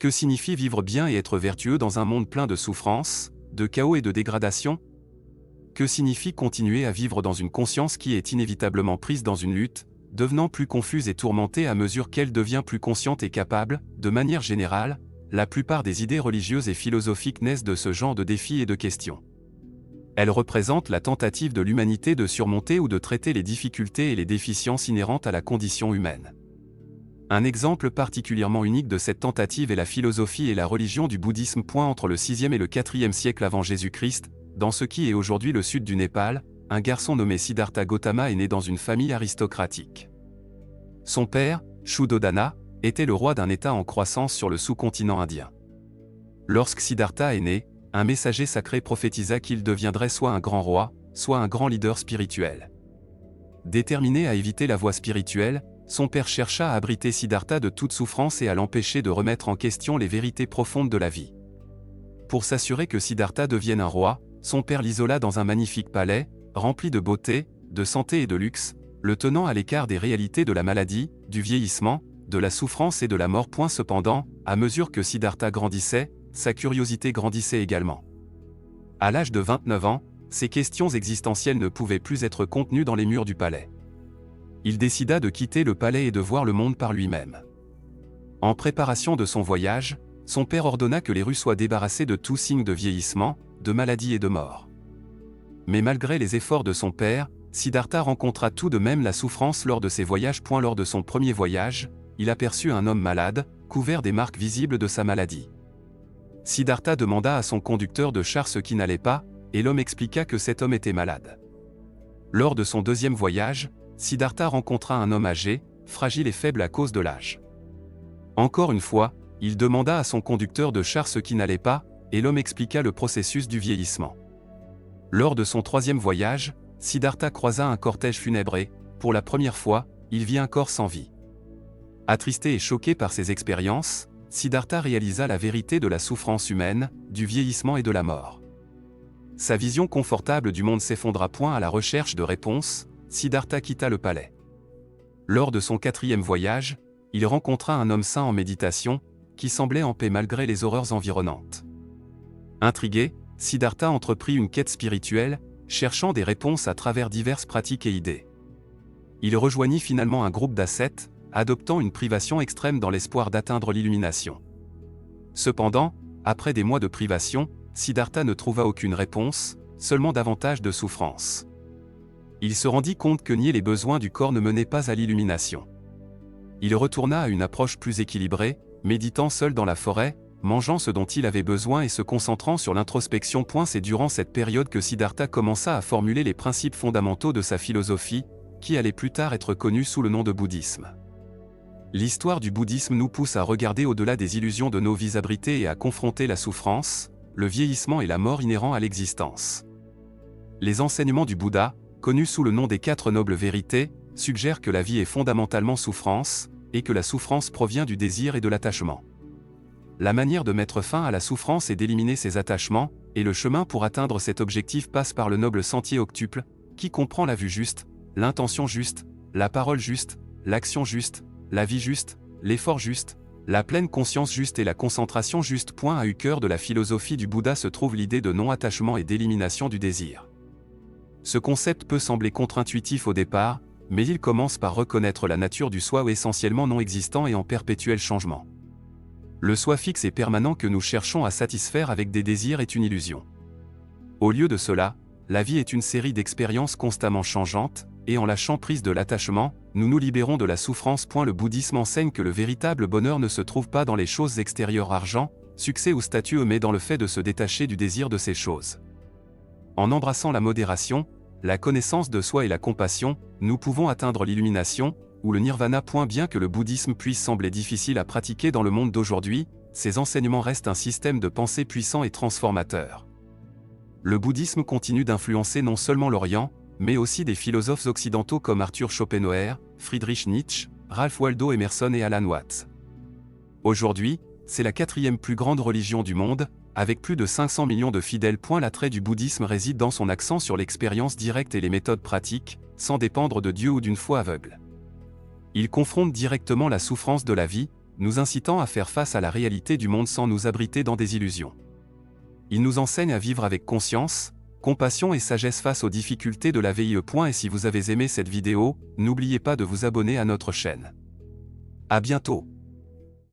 Que signifie vivre bien et être vertueux dans un monde plein de souffrances, de chaos et de dégradation? Que signifie continuer à vivre dans une conscience qui est inévitablement prise dans une lutte, devenant plus confuse et tourmentée à mesure qu'elle devient plus consciente et capable? De manière générale, la plupart des idées religieuses et philosophiques naissent de ce genre de défis et de questions. Elles représentent la tentative de l'humanité de surmonter ou de traiter les difficultés et les déficiences inhérentes à la condition humaine. Un exemple particulièrement unique de cette tentative est la philosophie et la religion du bouddhisme. Entre le 6e et le 4e siècle avant Jésus-Christ, dans ce qui est aujourd'hui le sud du Népal, un garçon nommé Siddhartha Gautama est né dans une famille aristocratique. Son père, Shuddhodana, était le roi d'un État en croissance sur le sous-continent indien. Lorsque Siddhartha est né, un messager sacré prophétisa qu'il deviendrait soit un grand roi, soit un grand leader spirituel. Déterminé à éviter la voie spirituelle, son père chercha à abriter Siddhartha de toute souffrance et à l'empêcher de remettre en question les vérités profondes de la vie. Pour s'assurer que Siddhartha devienne un roi, son père l'isola dans un magnifique palais, rempli de beauté, de santé et de luxe, le tenant à l'écart des réalités de la maladie, du vieillissement, de la souffrance et de la mort. Cependant, à mesure que Siddhartha grandissait, sa curiosité grandissait également. À l'âge de 29 ans, ses questions existentielles ne pouvaient plus être contenues dans les murs du palais. Il décida de quitter le palais et de voir le monde par lui-même. En préparation de son voyage, son père ordonna que les rues soient débarrassées de tout signe de vieillissement, de maladie et de mort. Mais malgré les efforts de son père, Siddhartha rencontra tout de même la souffrance lors de ses voyages. Lors de son premier voyage, il aperçut un homme malade, couvert des marques visibles de sa maladie. Siddhartha demanda à son conducteur de char ce qui n'allait pas, et l'homme expliqua que cet homme était malade. Lors de son deuxième voyage, Siddhartha rencontra un homme âgé, fragile et faible à cause de l'âge. Encore une fois, il demanda à son conducteur de char ce qui n'allait pas, et l'homme expliqua le processus du vieillissement. Lors de son troisième voyage, Siddhartha croisa un cortège funèbre et, pour la première fois, il vit un corps sans vie. Attristé et choqué par ces expériences, Siddhartha réalisa la vérité de la souffrance humaine, du vieillissement et de la mort. Sa vision confortable du monde s'effondra. À la recherche de réponses, Siddhartha quitta le palais. Lors de son quatrième voyage, il rencontra un homme saint en méditation, qui semblait en paix malgré les horreurs environnantes. Intrigué, Siddhartha entreprit une quête spirituelle, cherchant des réponses à travers diverses pratiques et idées. Il rejoignit finalement un groupe d'ascètes, adoptant une privation extrême dans l'espoir d'atteindre l'illumination. Cependant, après des mois de privation, Siddhartha ne trouva aucune réponse, seulement davantage de souffrance. Il se rendit compte que nier les besoins du corps ne menait pas à l'illumination. Il retourna à une approche plus équilibrée, méditant seul dans la forêt, mangeant ce dont il avait besoin et se concentrant sur l'introspection. C'est durant cette période que Siddhartha commença à formuler les principes fondamentaux de sa philosophie, qui allait plus tard être connue sous le nom de bouddhisme. L'histoire du bouddhisme nous pousse à regarder au-delà des illusions de nos vies abritées et à confronter la souffrance, le vieillissement et la mort inhérents à l'existence. Les enseignements du Bouddha, connus sous le nom des 4 nobles vérités, suggèrent que la vie est fondamentalement souffrance, et que la souffrance provient du désir et de l'attachement. La manière de mettre fin à la souffrance et d'éliminer ses attachements, et le chemin pour atteindre cet objectif passe par le noble sentier octuple, qui comprend la vue juste, l'intention juste, la parole juste, l'action juste, la vie juste, l'effort juste, la pleine conscience juste et la concentration juste. À au cœur de la philosophie du Bouddha se trouve l'idée de non-attachement et d'élimination du désir. Ce concept peut sembler contre-intuitif au départ, mais il commence par reconnaître la nature du soi essentiellement non existant et en perpétuel changement. Le soi fixe et permanent que nous cherchons à satisfaire avec des désirs est une illusion. Au lieu de cela, la vie est une série d'expériences constamment changeantes, et en lâchant prise de l'attachement, nous nous libérons de la souffrance. Le bouddhisme enseigne que le véritable bonheur ne se trouve pas dans les choses extérieures, argent, succès ou statut, mais dans le fait de se détacher du désir de ces choses. En embrassant la modération, la connaissance de soi et la compassion, nous pouvons atteindre l'illumination, ou le nirvana. Bien que le bouddhisme puisse sembler difficile à pratiquer dans le monde d'aujourd'hui, ses enseignements restent un système de pensée puissant et transformateur. Le bouddhisme continue d'influencer non seulement l'Orient, mais aussi des philosophes occidentaux comme Arthur Schopenhauer, Friedrich Nietzsche, Ralph Waldo Emerson et Alan Watts. Aujourd'hui, c'est la 4e plus grande religion du monde, avec plus de 500 millions de fidèles. L'attrait du bouddhisme réside dans son accent sur l'expérience directe et les méthodes pratiques, sans dépendre de Dieu ou d'une foi aveugle. Il confronte directement la souffrance de la vie, nous incitant à faire face à la réalité du monde sans nous abriter dans des illusions. Il nous enseigne à vivre avec conscience, compassion et sagesse face aux difficultés de la vie. Et si vous avez aimé cette vidéo, n'oubliez pas de vous abonner à notre chaîne. À bientôt.